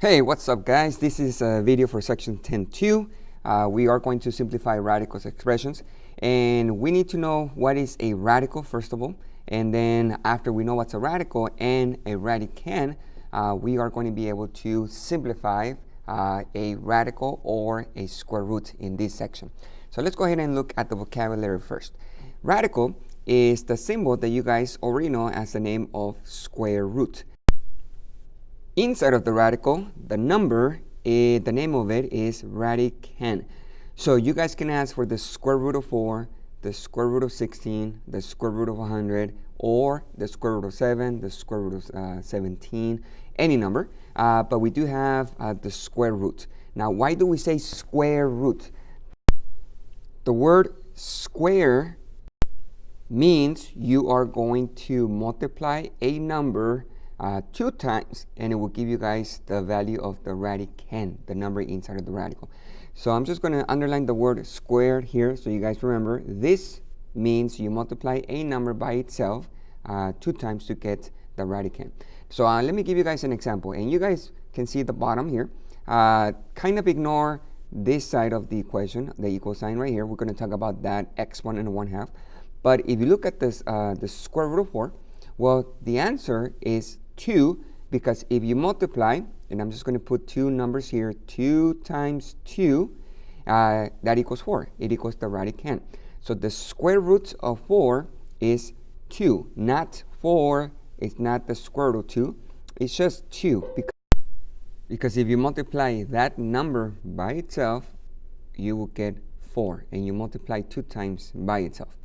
Hey, what's up guys? This is a video for section 10.2. We are going to simplify radicals expressions, and we need to know what is a radical first of all, and then after we know what's a radical and a radicand, we are going to be able to simplify a radical or a square root in this section. So let's go ahead and look at the vocabulary first. Radical is the symbol that you guys already know as the name of square root. Inside of the radical, the number, the name of it is radicand. So you guys can ask for the square root of 4, the square root of 16, the square root of 100, or the square root of 7, the square root of 17, any number. But we do have the square root. Now, why do we say square root? The word square means you are going to multiply a number 2 times, and it will give you guys the value of the radicand, the number inside of the radical. So I'm just going to underline the word squared here so you guys remember. This means you multiply a number by itself 2 times to get the radicand. So let me give you guys an example, and you guys can see the bottom here. Kind of ignore this side of the equation, the equal sign right here. We're going to talk about that exponent of 1/2. But if you look at this, the square root of 4, well, the answer is 2, because if you multiply, and I'm just going to put 2 numbers here, 2 times 2, that equals 4. It equals the radicand. So the square root of 4 is 2, not 4. It's not the square root of 2. It's just 2. Because if you multiply that number by itself, you will get 4. And you multiply 2 times by itself.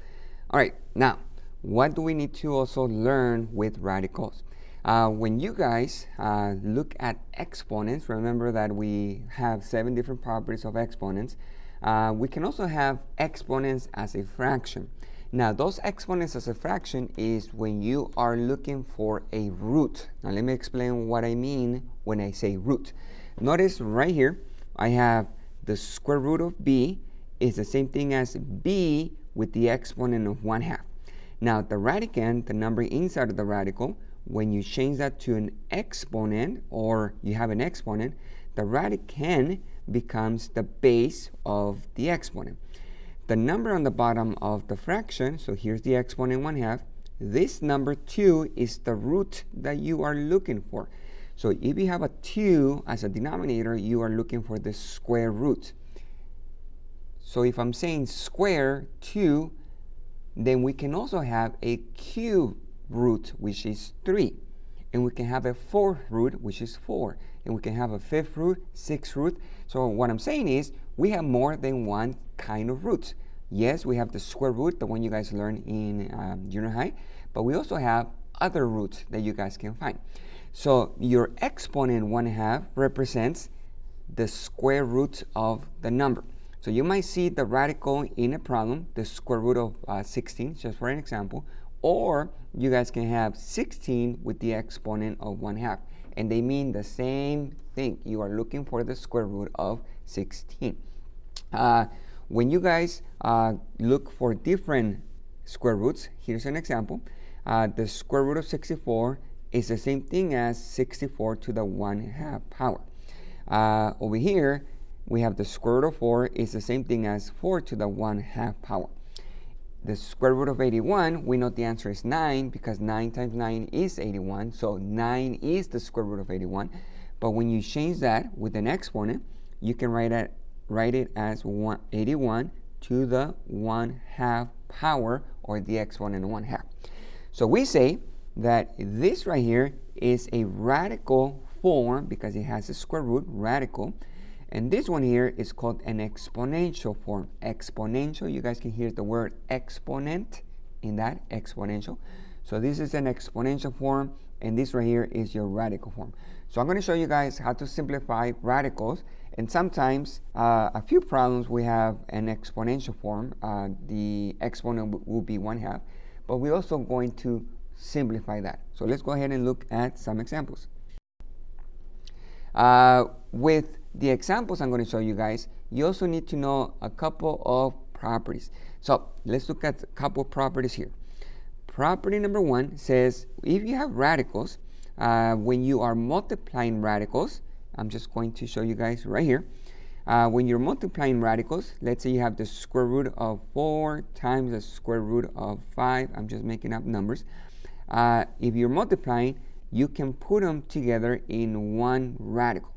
All right, now, what do we need to also learn with radicals? When you guys look at exponents, remember that we have 7 different properties of exponents. We can also have exponents as a fraction. Now, those exponents as a fraction is when you are looking for a root. Now, let me explain what I mean when I say root. Notice right here, I have the square root of b is the same thing as b with the exponent of 1/2. Now, the radicand, the number inside of the radical, when you change that to an exponent, or you have an exponent, the radicand becomes the base of the exponent. The number on the bottom of the fraction, so here's the exponent 1/2, this number 2 is the root that you are looking for. So if you have a 2 as a denominator, you are looking for the square root. So if I'm saying square 2, then we can also have a cube root, which is 3. And we can have a 4th root, which is 4. And we can have a 5th root, 6th root. So what I'm saying is we have more than one kind of root. Yes, we have the square root, the one you guys learned in junior high. But we also have other roots that you guys can find. So your exponent 1/2 represents the square root of the number. So you might see the radical in a problem, the square root of 16, just for an example, or you guys can have 16 with the exponent of 1/2, and they mean the same thing. You are looking for the square root of 16. When you guys look for different square roots, here's an example. The square root of 64 is the same thing as 64 to the 1/2 power. Over here, we have the square root of 4 is the same thing as 4 to the 1/2 power. The square root of 81, we know the answer is 9, because 9 times 9 is 81. So 9 is the square root of 81. But when you change that with an exponent, you can write it as 81 to the 1/2 power, or the exponent of 1/2. So we say that this right here is a radical form because it has a square root, radical. And this one here is called an exponential form. Exponential, you guys can hear the word exponent in that, exponential. So this is an exponential form, and this right here is your radical form. So I'm going to show you guys how to simplify radicals. And sometimes, a few problems, we have an exponential form. The exponent will be 1/2, but we're also going to simplify that. So let's go ahead and look at some examples. With the examples I'm going to show you guys, you also need to know a couple of properties. So let's look at a couple properties here. Property number 1 says if you have radicals, when you are multiplying radicals, I'm just going to show you guys right here. When you're multiplying radicals, let's say you have the square root of 4 times the square root of 5. I'm just making up numbers. If you're multiplying, you can put them together in one radical.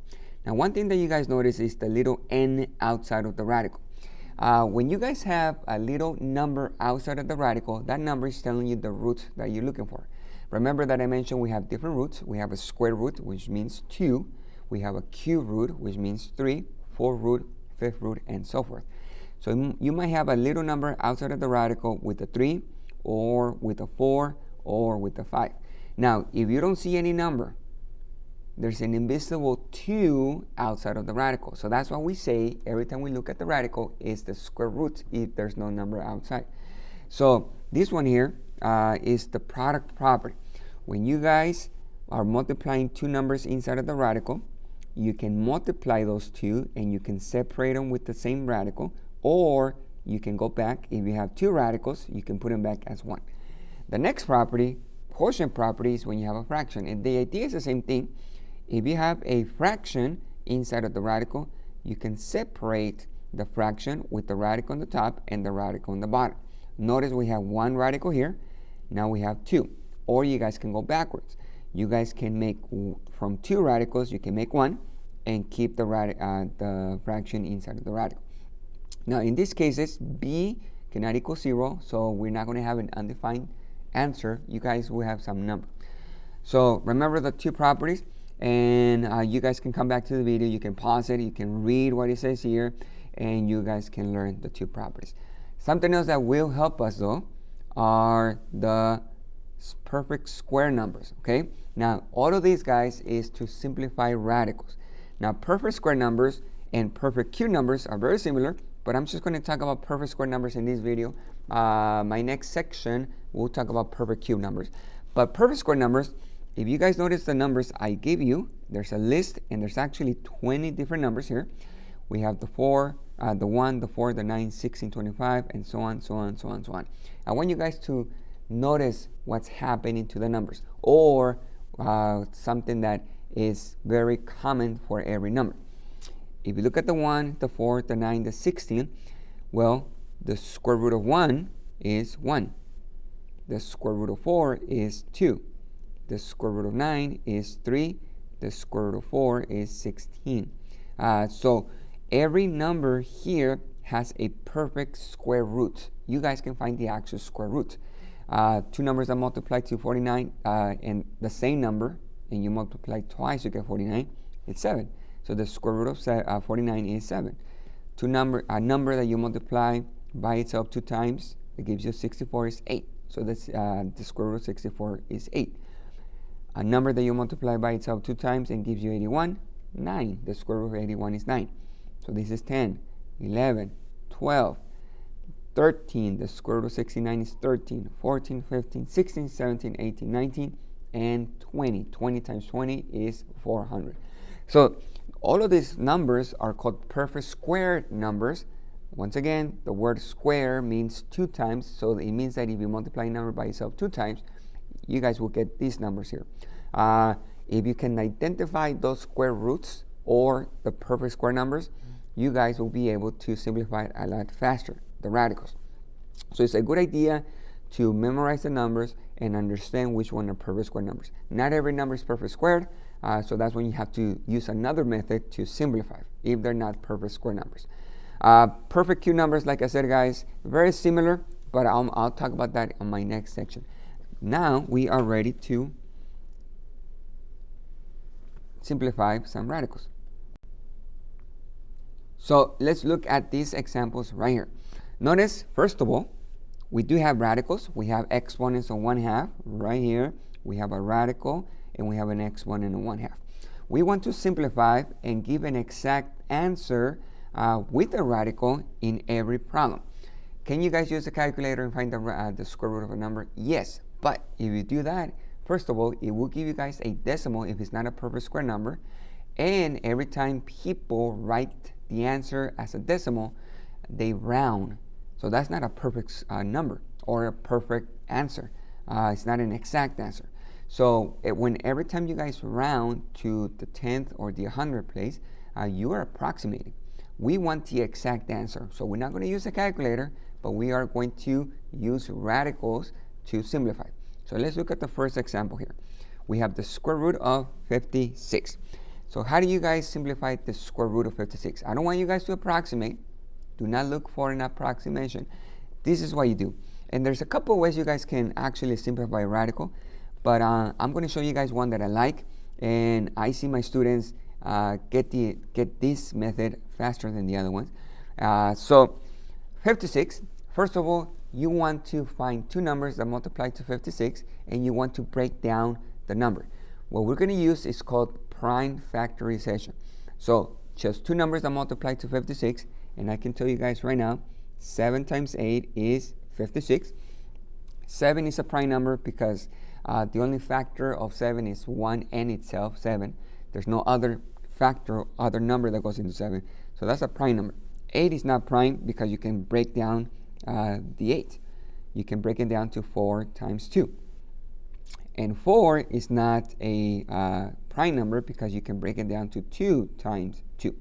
Now, one thing that you guys notice is the little n outside of the radical. When you guys have a little number outside of the radical, that number is telling you the root that you're looking for. Remember that I mentioned we have different roots. We have a square root, which means 2. We have a cube root, which means 3, 4th root, 5th root, and so forth. So you might have a little number outside of the radical with a 3, or with a 4, or with a 5. Now, if you don't see any number, there's an invisible 2 outside of the radical. So that's why we say every time we look at the radical is the square root if there's no number outside. So this one here is the product property. When you guys are multiplying two numbers inside of the radical, you can multiply those two and you can separate them with the same radical, or you can go back. If you have two radicals, you can put them back as one. The next property, quotient property, is when you have a fraction, and the idea is the same thing. If you have a fraction inside of the radical, you can separate the fraction with the radical on the top and the radical on the bottom. Notice we have one radical here, now we have two. Or you guys can go backwards. You guys can make, from two radicals, you can make one and keep the fraction inside of the radical. Now in these cases, b cannot equal 0, so we're not going to have an undefined answer. You guys will have some number. So remember the two properties, and you guys can come back to the video, you can pause it, you can read what it says here, and you guys can learn the two properties. Something else that will help us though are the perfect square numbers. Okay, now all of these guys is to simplify radicals. Now perfect square numbers and perfect cube numbers are very similar, but I'm just going to talk about perfect square numbers in this video. My next section we'll talk about perfect cube numbers. But perfect square numbers, if you guys notice the numbers I gave you, there's a list and there's actually 20 different numbers here. We have the 4, the 1, the 4, the 9, 16, 25, and so on, so on, so on, so on. I want you guys to notice what's happening to the numbers, or something that is very common for every number. If you look at the 1, the 4, the 9, the 16, well, the square root of 1 is 1. The square root of 4 is 2. The square root of 9 is 3. The square root of 4 is 16. So every number here has a perfect square root. You guys can find the actual square root. Two numbers that multiply to 49 and the same number, and you multiply twice, you get 49. It's 7. So the square root of 49 is 7. A number that you multiply by itself 2 times, it gives you 64, is 8. So that's the square root of 64 is 8. A number that you multiply by itself 2 times and gives you 81, 9. The square root of 81 is 9. So this is 10, 11, 12, 13. The square root of 69 is 13, 14, 15, 16, 17, 18, 19, and 20. 20 times 20 is 400. So all of these numbers are called perfect square numbers. Once again, the word square means 2 times, so it means that if you multiply a number by itself 2 times, you guys will get these numbers here. If you can identify those square roots or the perfect square numbers, you guys will be able to simplify it a lot faster, the radicals. So it's a good idea to memorize the numbers and understand which one are perfect square numbers. Not every number is perfect squared, so that's when you have to use another method to simplify if they're not perfect square numbers. Perfect cube numbers, like I said, guys, very similar, but I'll talk about that on my next section. Now we are ready to simplify some radicals. So let's look at these examples right here. Notice, first of all, we do have radicals. We have exponents of 1/2 right here. We have a radical and we have an exponent of 1/2. We want to simplify and give an exact answer with a radical in every problem. Can you guys use a calculator and find the square root of a number? Yes, but if you do that, first of all, it will give you guys a decimal if it's not a perfect square number. And every time people write the answer as a decimal, they round. So that's not a perfect number or a perfect answer. It's not an exact answer. So every time you guys round to the 10th or the 100th place, you are approximating. We want the exact answer. So we're not going to use a calculator, but we are going to use radicals to simplify. So let's look at the first example here. We have the square root of 56. So how do you guys simplify the square root of 56? I don't want you guys to approximate. Do not look for an approximation. This is what you do. And there's a couple of ways you guys can actually simplify a radical, but I'm going to show you guys one that I like, and I see my students get this method faster than the other ones. So 56, first of all, you want to find two numbers that multiply to 56, and you want to break down the number. What we're going to use is called prime factorization. So just two numbers that multiply to 56, and I can tell you guys right now, 7 times 8 is 56. 7 is a prime number because the only factor of 7 is 1 and itself, 7. There's no other factor, other number that goes into 7. So that's a prime number. 8 is not prime because you can break down the 8. You can break it down to 4 times 2. And 4 is not a prime number because you can break it down to 2 times 2.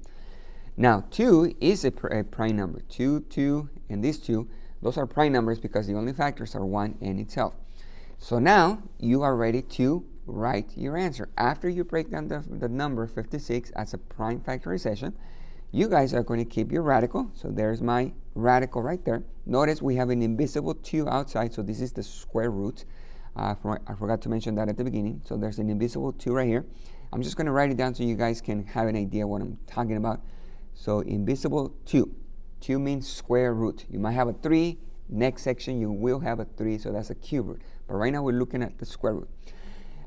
Now, 2 is a prime number. 2, 2, and these 2, those are prime numbers because the only factors are 1 and itself. So now you are ready to write your answer. After you break down the number 56 as a prime factorization, you guys are going to keep your radical. So there's my radical right there. Notice we have an invisible 2 outside, so this is the square root. I forgot to mention that at the beginning. So there's an invisible 2 right here. I'm just going to write it down so you guys can have an idea what I'm talking about. So invisible 2. 2 means square root. You might have a 3. Next section you will have a 3, so that's a cube root. But right now we're looking at the square root.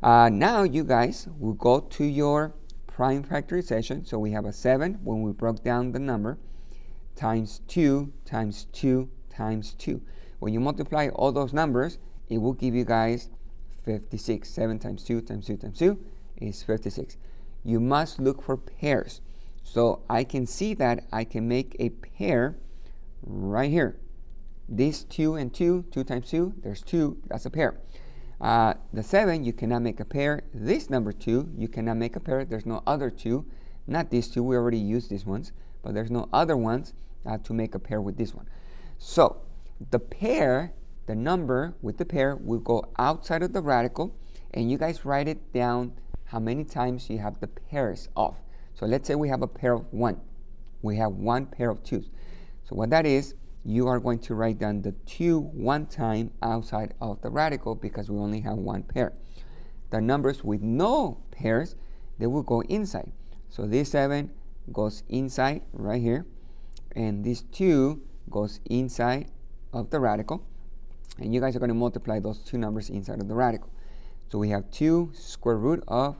Now you guys will go to your prime factorization. So we have a 7 when we broke down the number times 2 times 2 times 2. When you multiply all those numbers, it will give you guys 56. 7 times 2 times 2 times 2 is 56. You must look for pairs. So I can see that I can make a pair right here. This 2 and 2, 2 times 2, there's 2, that's a pair. The 7, you cannot make a pair. This number 2, you cannot make a pair. There's no other 2. Not these 2, we already used these ones, but there's no other ones to make a pair with this one. So the pair, the number with the pair will go outside of the radical, and you guys write it down how many times you have the pairs of. So let's say we have a pair of 1. We have 1 pair of 2s. So what that is, you are going to write down the 2 one time outside of the radical because we only have 1 pair. The numbers with no pairs, they will go inside. So this 7 goes inside right here, and this 2 goes inside of the radical, and you guys are going to multiply those 2 numbers inside of the radical. So we have 2 square root of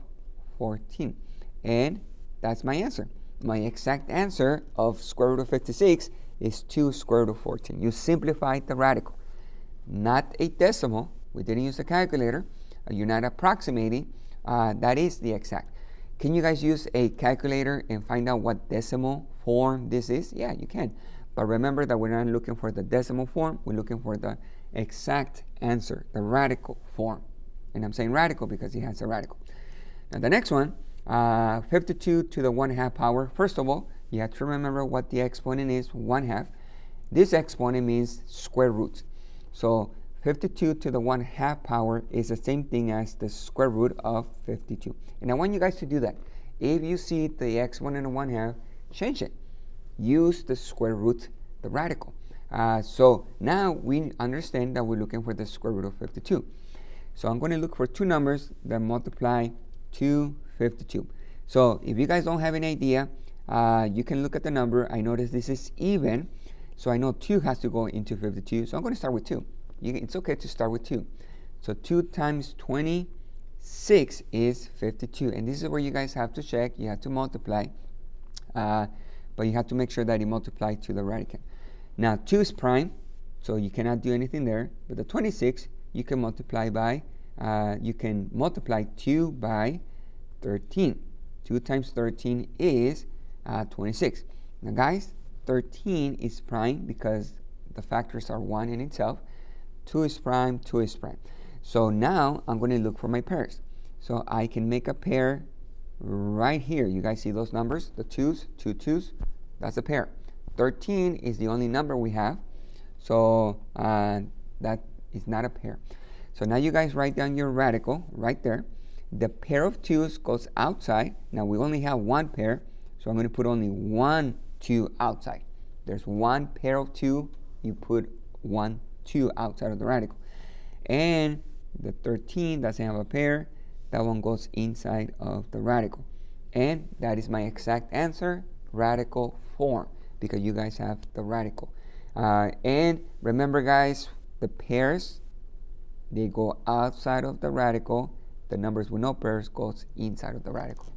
14, and that's my answer. My exact answer of square root of 56 is 2 square root of 14. You simplified the radical, not a decimal. We didn't use a calculator. You're not approximating. That is the exact. Can you guys use a calculator and find out what decimal form this is? Yeah, you can. But remember that we're not looking for the decimal form. We're looking for the exact answer, the radical form. And I'm saying radical because it has a radical. Now the next one, 52 to the 1/2 power. First of all, you have to remember what the exponent is, 1/2. This exponent means square roots. So 52 to the 1/2 power is the same thing as the square root of 52. And I want you guys to do that. If you see the exponent of 1/2, change it. Use the square root, the radical. So now we understand that we're looking for the square root of 52. So I'm going to look for two numbers that multiply to 52. So if you guys don't have an idea, you can look at the number. I notice this is even, so I know 2 has to go into 52. So I'm going to start with 2. It's okay to start with 2. So 2 times 26 is 52. And this is where you guys have to check. You have to multiply. But you have to make sure that you multiply to the radicand. Now 2 is prime, so you cannot do anything there. But the 26, you can multiply by, you can multiply 2 by 13. 2 times 13 is 26. Now guys, 13 is prime because the factors are 1 in itself. 2 is prime, 2 is prime. So now I'm going to look for my pairs. So I can make a pair right here. You guys see those numbers? The 2's, 2 2's, that's a pair. 13 is the only number we have. So that is not a pair. So now you guys write down your radical right there. The pair of 2's goes outside. Now we only have one pair, so I'm going to put only 1 2 outside. There's one pair of 2, you put 1 2 outside of the radical. And the 13 doesn't have a pair, that one goes inside of the radical. And that is my exact answer, radical form, because you guys have the radical. And remember guys, the pairs, they go outside of the radical. The numbers with no pairs goes inside of the radical.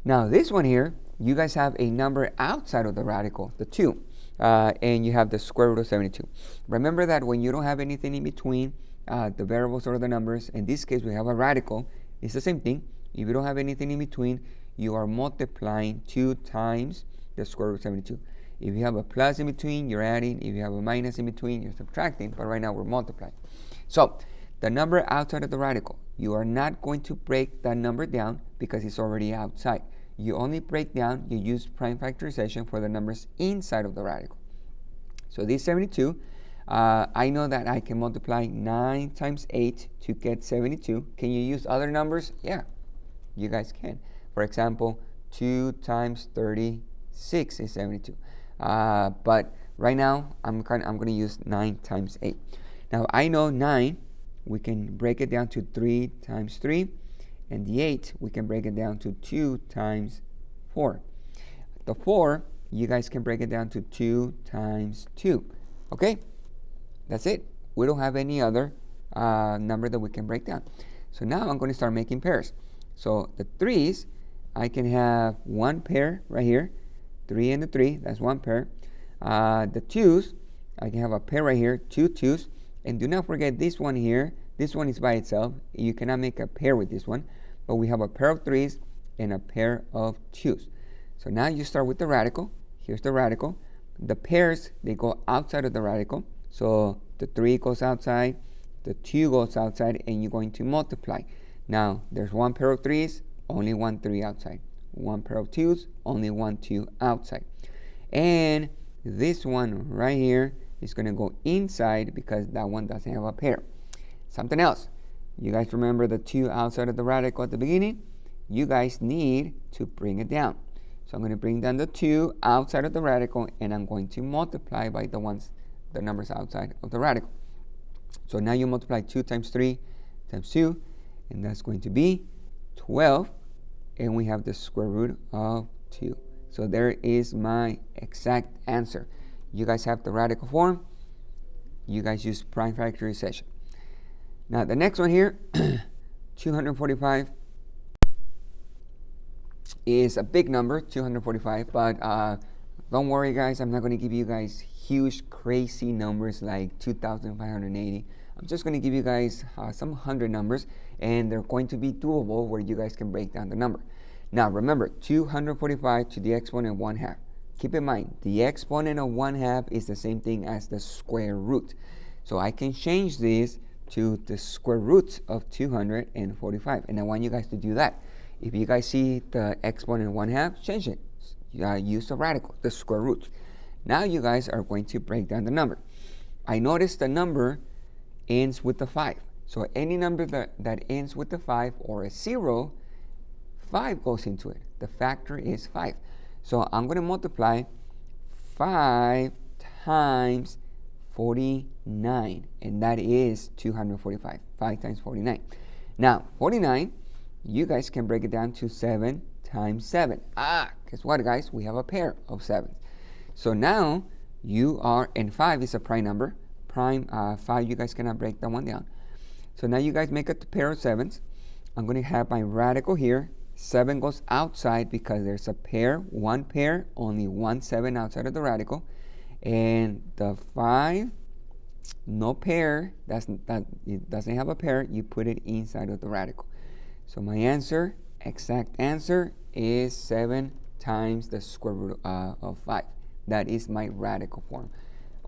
Now this one here, you guys have a number outside of the radical, the 2. And you have the square root of 72. Remember that when you don't have anything in between the variables or the numbers, in this case we have a radical, it's the same thing. If you don't have anything in between, you are multiplying 2 times the square root of 72. If you have a plus in between, you're adding. If you have a minus in between, you're subtracting. But right now we're multiplying. So the number outside of the radical, you are not going to break that number down because it's already outside. You only break down, you use prime factorization for the numbers inside of the radical. So this 72, I know that I can multiply 9 times 8 to get 72. Can you use other numbers? Yeah, you guys can. For example, 2 times 36 is 72. But right now, I'm going to use 9 times 8. Now, I know 9, we can break it down to 3 times 3. And the 8, we can break it down to 2 times 4. The 4, you guys can break it down to 2 times 2. Okay? That's it. We don't have any other number that we can break down. So now I'm going to start making pairs. So the 3's, I can have one pair right here. 3 and the 3, that's one pair. The 2's, I can have a pair right here, 2 2's. And do not forget this one here. This one is by itself. You cannot make a pair with this one. But we have a pair of 3's and a pair of 2's. So now you start with the radical. Here's the radical. The pairs, they go outside of the radical. So the 3 goes outside, the 2 goes outside, and you're going to multiply. Now, there's one pair of 3's, only 1 3 outside. One pair of 2's, only 1 2 outside. And this one right here is going to go inside because that one doesn't have a pair. Something else. You guys remember the 2 outside of the radical at the beginning? You guys need to bring it down. So I'm going to bring down the 2 outside of the radical, and I'm going to multiply by the numbers outside of the radical. So now you multiply 2 times 3 times 2, and that's going to be 12, and we have the square root of 2. So there is my exact answer. You guys have the radical form. You guys use prime factorization. Now the next one here, 245 is a big number, 245, but don't worry guys, I'm not going to give you guys huge crazy numbers like 2,580. I'm just going to give you guys some 100 numbers, and they're going to be doable where you guys can break down the number. Now remember, 245 to the exponent 1/2. Keep in mind, the exponent of 1/2 is the same thing as the square root. So I can change this to the square root of 245, and I want you guys to do that. If you guys see the exponent of 1/2, change it. Use the radical, the square root. Now you guys are going to break down the number. I noticed the number ends with the 5. So any number that ends with the 5 or a 0, 5 goes into it. The factor is 5. So I'm going to multiply 5 times 49, and that is 245. 5 times 49. Now, 49, you guys can break it down to 7 times 7. Guess what, guys? We have a pair of 7s. So now you are, and 5 is a prime number. Prime 5, you guys cannot break that one down. So now you guys make a pair of 7s. I'm going to have my radical here. 7 goes outside because there's a pair, one pair, only 1 7 outside of the radical. And the 5, no pair, it doesn't have a pair, you put it inside of the radical. So my answer, exact answer, is 7 times the square root of 5. That is my radical form.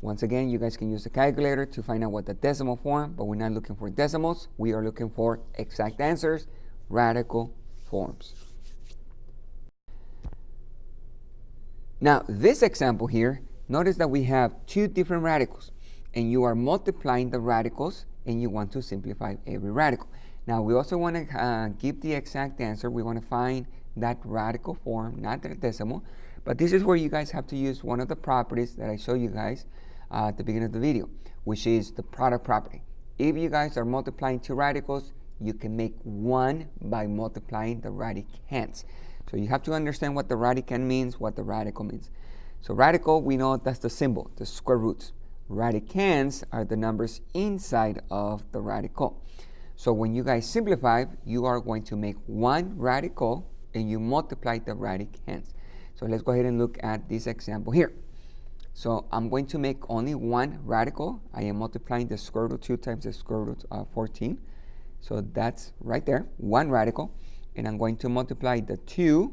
Once again, you guys can use the calculator to find out what the decimal form, but we're not looking for decimals. We are looking for exact answers, radical forms. Now, this example here, notice that we have two different radicals, and you are multiplying the radicals, and you want to simplify every radical. Now, we also want to give the exact answer. We want to find that radical form, not the decimal, but this is where you guys have to use one of the properties that I show you guys at the beginning of the video, which is the product property. If you guys are multiplying two radicals, you can make one by multiplying the radicands. So you have to understand what the radicand means, what the radical means. So radical, we know that's the symbol, the square roots. Radicands are the numbers inside of the radical. So when you guys simplify, you are going to make one radical and you multiply the radicands. So let's go ahead and look at this example here. So I'm going to make only one radical. I am multiplying the square root of 2 times the square root of 14. So that's right there, one radical. And I'm going to multiply the 2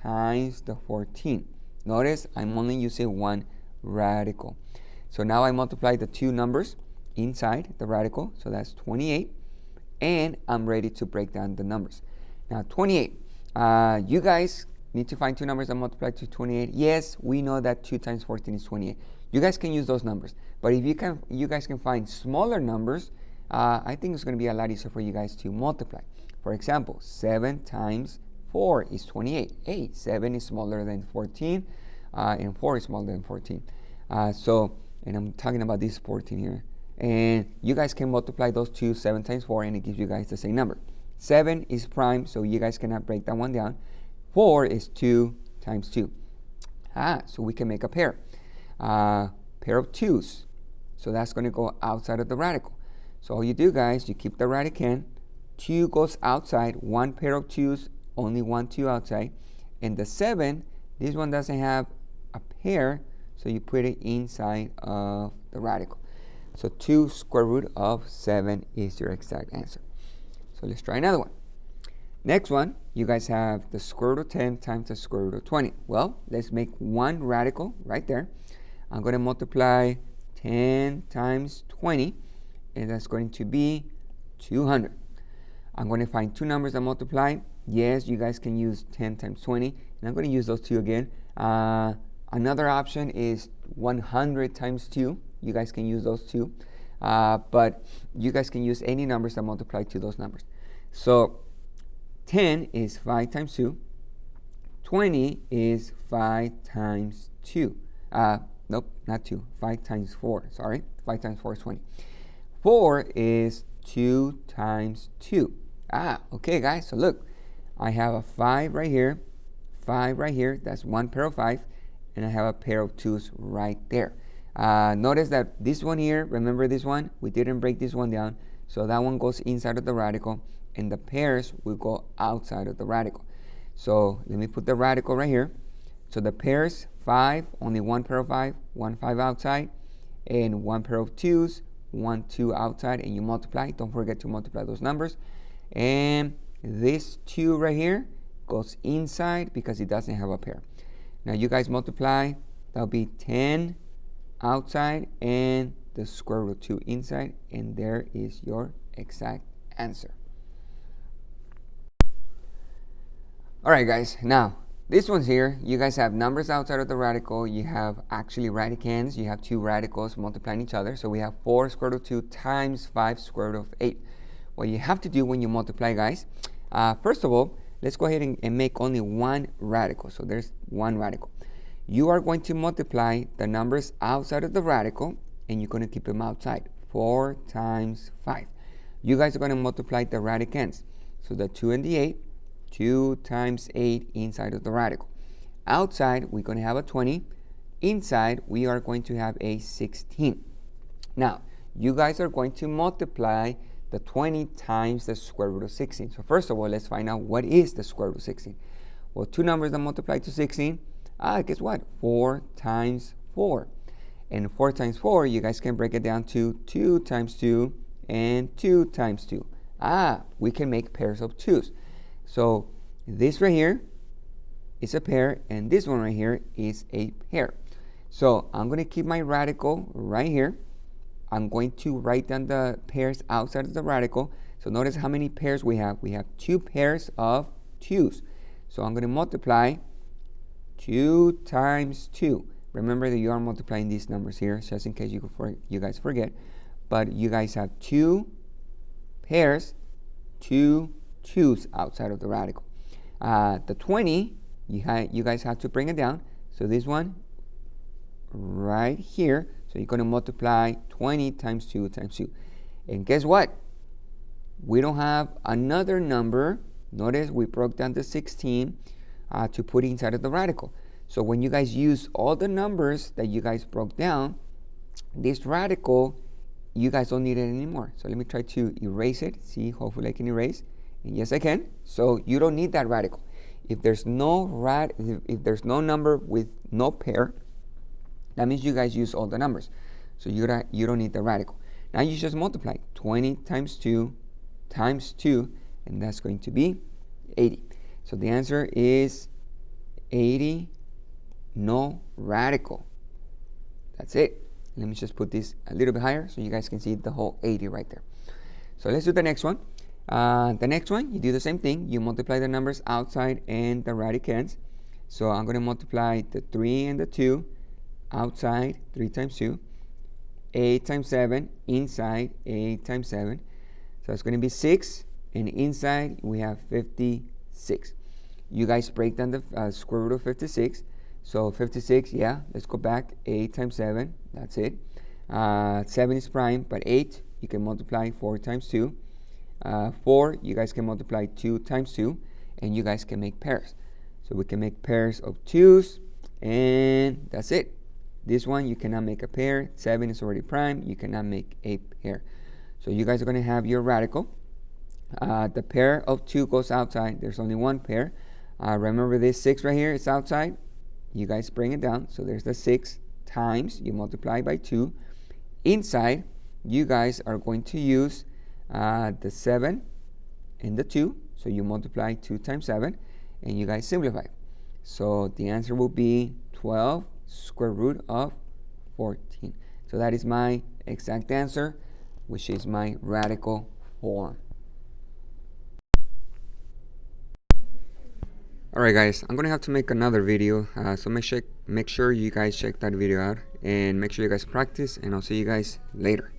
times the 14. Notice I'm only using one radical. So now I multiply the two numbers inside the radical, so that's 28, and I'm ready to break down the numbers. Now 28, you guys need to find two numbers that multiply to 28. Yes, we know that 2 times 14 is 28. You guys can use those numbers, but if you guys can find smaller numbers, I think it's going to be a lot easier for you guys to multiply. For example, 7 times 4 is 28. Hey, 7 is smaller than 14, and 4 is smaller than 14. And I'm talking about this 14 here. And you guys can multiply those two, 7 times 4, and it gives you guys the same number. 7 is prime, so you guys cannot break that one down. 4 is 2 times 2. So we can make a pair. Pair of 2's. So that's going to go outside of the radical. So all you do, guys, you keep the radicand. 2 goes outside. One pair of 2's, only one 2 outside. And the 7, this one doesn't have a pair, so you put it inside of the radical. So 2 square root of 7 is your exact answer. So let's try another one. Next one, you guys have the square root of 10 times the square root of 20. Well, let's make one radical right there. I'm going to multiply 10 times 20, and that's going to be 200. I'm going to find two numbers that multiply. Yes, you guys can use 10 times 20, and I'm going to use those two again. Another option is 100 times 2. You guys can use those two, but you guys can use any numbers that multiply to those numbers. So 10 is 5 times 2. 20 is 5 times 2. Nope, not 2. 5 times 4. Sorry, 5 times 4 is 20. 4 is 2 times 2. Okay, guys. So look, I have a 5 right here, 5 right here. That's one pair of 5, and I have a pair of 2's right there. Notice that this one here, remember this one? We didn't break this one down. So that one goes inside of the radical, and the pairs will go outside of the radical. So let me put the radical right here. So the pairs, 5, only one pair of 5, one 5 outside, and one pair of 2's, one 2 outside, and you multiply. Don't forget to multiply those numbers. And this 2 right here goes inside because it doesn't have a pair. Now you guys multiply, that'll be 10 outside and the square root of 2 inside, and there is your exact answer. Alright guys, now this one's here, you guys have numbers outside of the radical, you have actually radicands, you have two radicals multiplying each other, so we have 4 square root of 2 times 5 square root of 8. What you have to do when you multiply, guys, first of all, let's go ahead and make only one radical. So there's one radical. You are going to multiply the numbers outside of the radical, and you're going to keep them outside. 4 times 5. You guys are going to multiply the radicands. So the 2 and the 8, 2 times 8 inside of the radical. Outside, we're going to have a 20. Inside, we are going to have a 16. Now, you guys are going to multiply the 20 times the square root of 16. So first of all, let's find out what is the square root of 16. Well, two numbers that multiply to 16, guess what? 4 times 4. And 4 times 4, you guys can break it down to 2 times 2 and 2 times 2. We can make pairs of 2's. So this right here is a pair, and this one right here is a pair. So I'm going to keep my radical right here. I'm going to write down the pairs outside of the radical. So notice how many pairs we have. We have 2 pairs of 2's. So I'm going to multiply 2 times 2. Remember that you are multiplying these numbers here, just in case you guys forget. But you guys have 2 pairs, 2 2's outside of the radical. The 20, you guys have to bring it down. So this one right here. So you're going to multiply 20 times 2 times 2. And guess what? We don't have another number. Notice we broke down the 16 to put inside of the radical. So when you guys use all the numbers that you guys broke down, this radical, you guys don't need it anymore. So let me try to erase it. See, hopefully I can erase. And yes, I can. So you don't need that radical. If there's no number with no pair, that means you guys use all the numbers. So you don't need the radical. Now you just multiply 20 times 2 times 2, and that's going to be 80. So the answer is 80, no radical. That's it. Let me just put this a little bit higher so you guys can see the whole 80 right there. So let's do the next one. The next one, you do the same thing. You multiply the numbers outside and the radicands. So I'm going to multiply the 3 and the 2 outside, 3 times 2. 8 times 7 inside, 8 times 7. So it's going to be 6, and inside we have 56. You guys break down the square root of 56. So 56, yeah, let's go back. 8 times 7, that's it. 7 is prime, but 8, you can multiply 4 times 2. 4, you guys can multiply 2 times 2, and you guys can make pairs. So we can make pairs of 2's, and that's it. This one, you cannot make a pair. 7 is already prime. You cannot make a pair. So you guys are going to have your radical. The pair of 2 goes outside. There's only one pair. Remember this 6 right here, it's outside. You guys bring it down. So there's the 6 times. You multiply by 2. Inside, you guys are going to use the 7 and the 2. So you multiply 2 times 7. And you guys simplify. So the answer will be 12 square root of 14. So that is my exact answer, which is my radical form. Alright guys, I'm going to have to make another video, so make sure you guys check that video out, and make sure you guys practice, and I'll see you guys later.